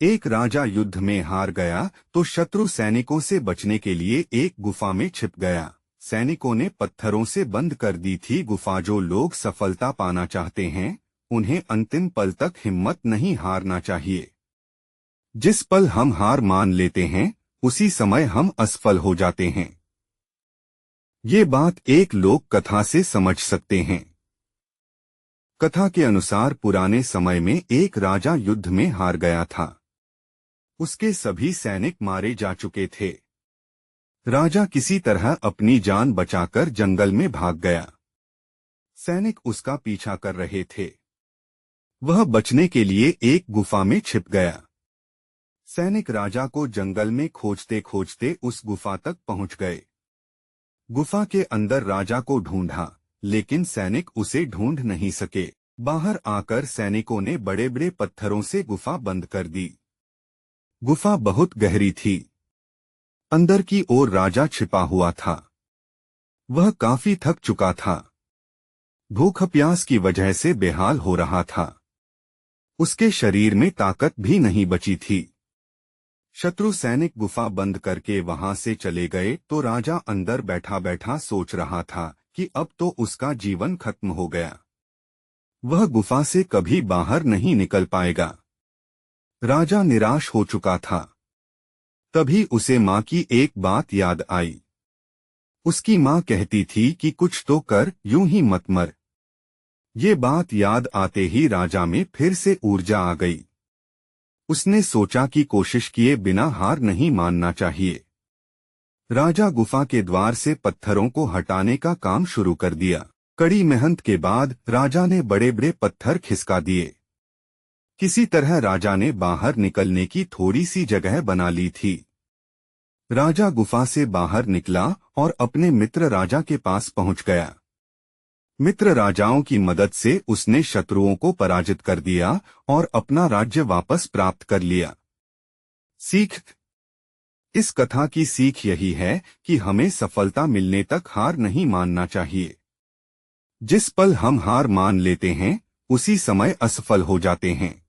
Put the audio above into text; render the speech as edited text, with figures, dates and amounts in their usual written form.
एक राजा युद्ध में हार गया तो शत्रु सैनिकों से बचने के लिए एक गुफा में छिप गया। सैनिकों ने पत्थरों से बंद कर दी थी गुफा। जो लोग सफलता पाना चाहते हैं उन्हें अंतिम पल तक हिम्मत नहीं हारना चाहिए। जिस पल हम हार मान लेते हैं उसी समय हम असफल हो जाते हैं। ये बात एक लोक कथा से समझ सकते हैं। कथा के अनुसार पुराने समय में एक राजा युद्ध में हार गया था। उसके सभी सैनिक मारे जा चुके थे। राजा किसी तरह अपनी जान बचाकर जंगल में भाग गया। सैनिक उसका पीछा कर रहे थे। वह बचने के लिए एक गुफा में छिप गया। सैनिक राजा को जंगल में खोजते खोजते उस गुफा तक पहुंच गए। गुफा के अंदर राजा को ढूंढा, लेकिन सैनिक उसे ढूंढ नहीं सके। बाहर आकर सैनिकों ने बड़े बड़े पत्थरों से गुफा बंद कर दी। गुफा बहुत गहरी थी। अंदर की ओर राजा छिपा हुआ था। वह काफी थक चुका था। भूख प्यास की वजह से बेहाल हो रहा था। उसके शरीर में ताकत भी नहीं बची थी। शत्रु सैनिक गुफा बंद करके वहां से चले गए तो राजा अंदर बैठा बैठा सोच रहा था कि अब तो उसका जीवन खत्म हो गया। वह गुफा से कभी बाहर नहीं निकल पाएगा। राजा निराश हो चुका था। तभी उसे माँ की एक बात याद आई। उसकी माँ कहती थी कि कुछ तो कर, यूं ही मत मर। ये बात याद आते ही राजा में फिर से ऊर्जा आ गई। उसने सोचा कि कोशिश किए बिना हार नहीं मानना चाहिए। राजा गुफा के द्वार से पत्थरों को हटाने का काम शुरू कर दिया। कड़ी मेहनत के बाद राजा ने बड़े बड़े पत्थर खिसका दिए। किसी तरह राजा ने बाहर निकलने की थोड़ी सी जगह बना ली थी। राजा गुफा से बाहर निकला और अपने मित्र राजा के पास पहुंच गया। मित्र राजाओं की मदद से उसने शत्रुओं को पराजित कर दिया और अपना राज्य वापस प्राप्त कर लिया। सीख: इस कथा की सीख यही है कि हमें सफलता मिलने तक हार नहीं मानना चाहिए। जिस पल हम हार मान लेते हैं उसी समय असफल हो जाते हैं।